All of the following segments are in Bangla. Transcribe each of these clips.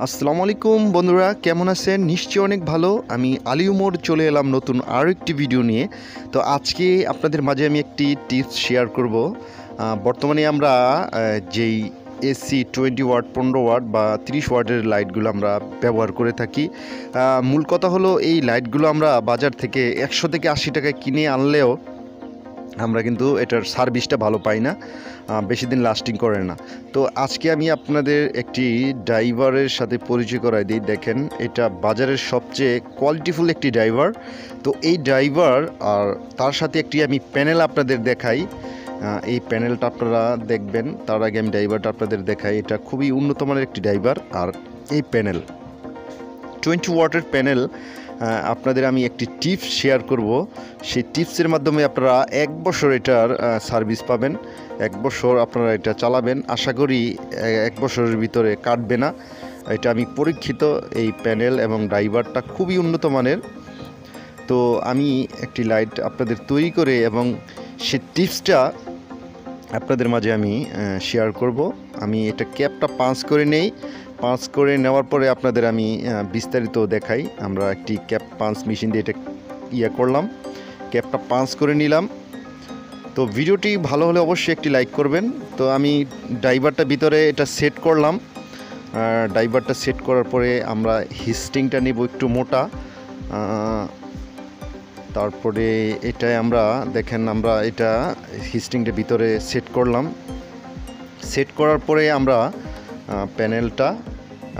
আসসালামু আলাইকুম বন্ধুরা, কেমন আছেন? নিশ্চয়ই অনেক ভালো। আমি আলী উমর চলে এলাম নতুন আরও একটি ভিডিও নিয়ে। তো আজকে আপনাদের মাঝে আমি একটি টিপস শেয়ার করব। বর্তমানে আমরা যেই এসি 20 ওয়াট, 15 ওয়াট বা 30 ওয়াটের লাইটগুলো আমরা ব্যবহার করে থাকি। মূল কথা হলো, এই লাইটগুলো আমরা বাজার থেকে 100 থেকে 80 টাকায় কিনে আনলেও আমরা কিন্তু এটার সার্ভিসটা ভালো পাই না, বেশি দিন লাস্টিং করে না। তো আজকে আমি আপনাদের একটি ড্রাইভারের সাথে পরিচয় করাই দিই। দেখেন, এটা বাজারের সবচেয়ে কোয়ালিটিফুল একটি ড্রাইভার। তো এই ড্রাইভার আর তার সাথে একটি আমি প্যানেল আপনাদের দেখাই। এই প্যানেলটা আপনারা দেখবেন, তার আগে আমি ড্রাইভারটা আপনাদের দেখাই। এটা খুবই উন্নত মানের একটি ড্রাইভার। আর এই প্যানেল 20 ওয়াটের প্যানেল, আপনাদের আমি একটি টিপস শেয়ার করব। সেই টিপসের মাধ্যমে আপনারা 1 বছর এটার সার্ভিস পাবেন। 1 বছর আপনারা এটা চালাবেন, আশা করি 1 বছরের ভিতরে কাটবে না। এটা আমি পরীক্ষিত। এই প্যানেল এবং ড্রাইভারটা খুবই উন্নত মানের। তো আমি একটি লাইট আপনাদের তৈরি করে এবং সেই টিপসটা আপনাদের মাঝে আমি শেয়ার করব। আমি এটা ক্যাপটা পাঞ্চ করে নেই। পাঞ্চ করে নেওয়ার পরে আপনাদের আমি বিস্তারিত দেখাই। আমরা একটি ক্যাপ পাঞ্চ মেশিন দিয়ে এটা করলাম, ক্যাপটা পাঞ্চ করে নিলাম। তো ভিডিওটি ভালো হলে অবশ্যই একটি লাইক করবেন। তো আমি ড্রাইভারটা ভিতরে এটা সেট করলাম। ড্রাইভারটা সেট করার পরে আমরা হিস্টিংটা নেব একটু মোটা। তারপরে এটাই আমরা দেখেন, আমরা এটা হিস্টিংটা ভিতরে সেট করলাম। সেট করার পরে আমরা প্যানেলটা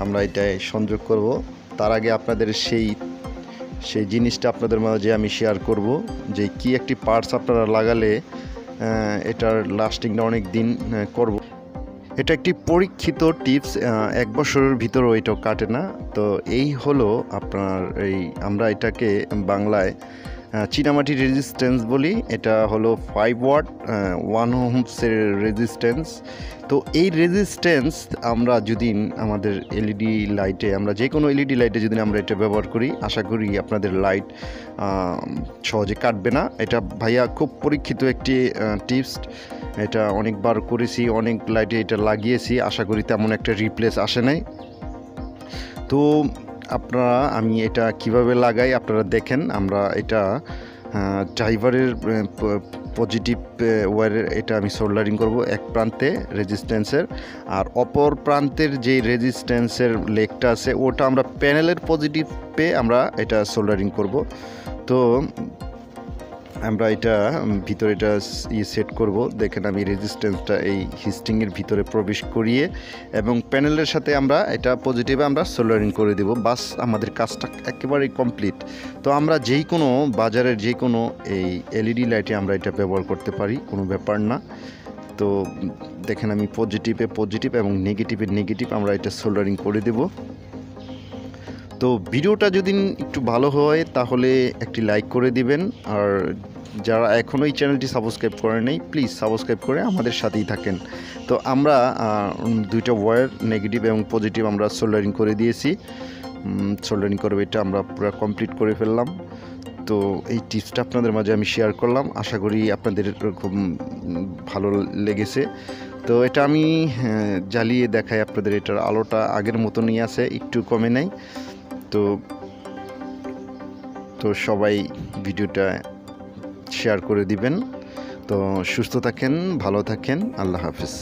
আমরা এটায় সংযোগ করব। তার আগে আপনাদের সেই জিনিসটা আপনাদের মাঝে আমি শেয়ার করব, যে কি একটি পার্টস আপনারা লাগালে এটার লাস্টিংটা অনেক দিন করব। এটা একটি পরীক্ষিত টিপস, 1 বছরের ভিতরেও এটাও কাটে না। তো এই হলো আপনার আমরা এটাকে বাংলায় চীনামাটি রেজিস্ট্যান্স বলি। এটা হলো 5 ওয়াট 1 ওহমসের রেজিস্ট্যান্স। তো এই রেজিস্ট্যান্স আমরা যদি আমাদের এলইডি লাইটে, আমরা যে কোনো এলইডি লাইটে যদি আমরা এটা ব্যবহার করি, আশা করি আপনাদের লাইট সহজে কাটবে না। এটা ভাইয়া খুব পরীক্ষিত একটি টিপস। এটা অনেকবার করেছি, অনেক লাইটে এটা লাগিয়েছি, আশা করি তেমন একটা রিপ্লেস আসে নাই। তো আমি এটা কিভাবে লাগাই আপনারা দেখেন। আমরা এটা ড্রাইভারের পজিটিভ ওয়্যারের এটা আমি সোল্ডারিং করব এক প্রান্তে রেজিস্ট্যান্সের, আর অপর প্রান্তের যে রেজিস্ট্যান্সের লেগটা আছে ওটা আমরা প্যানেলের পজিটিভে আমরা এটা সোল্ডারিং করব। তো আমরা এটা ভিতরে এটা সেট করব। দেখেন, আমি রেজিস্ট্যান্সটা এই হিস্টিংয়ের ভিতরে প্রবেশ করিয়ে এবং প্যানেলের সাথে আমরা এটা পজিটিভে আমরা সোল্ডারিং করে দেব। বাস, আমাদের কাজটা একেবারেই কমপ্লিট। তো আমরা যেই কোনো বাজারের যে কোনো এই এলইডি লাইটে আমরা এটা ব্যবহার করতে পারি, কোনো ব্যাপার না। তো দেখেন, আমি পজিটিভে পজিটিভ এবং নেগেটিভে নেগেটিভ আমরা এটা সোল্ডারিং করে দেব। তো ভিডিওটা যদি একটু ভালো হয় তাহলে একটি লাইক করে দিবেন। আর যারা এখনও এই চ্যানেলটি সাবস্ক্রাইব করে নেই, প্লিজ সাবস্ক্রাইব করে আমাদের সাথেই থাকেন। তো আমরা 2টা ওয়্যার নেগেটিভ এবং পজিটিভ আমরা সোল্ডারিং করে দিয়েছি। সোল্ডারিং করবে এটা আমরা পুরো কমপ্লিট করে ফেললাম। তো এই টিপসটা আপনাদের মাঝে আমি শেয়ার করলাম, আশা করি আপনাদের খুব ভালো লেগেছে। তো এটা আমি জ্বালিয়ে দেখাই আপনাদের। এটার আলোটা আগের মতনই আছে, একটু কমে নাই। তো সবাই ভিডিওটা শেয়ার করে দিবেন। তো সুস্থ থাকেন, ভালো থাকেন, আল্লাহ হাফেজ।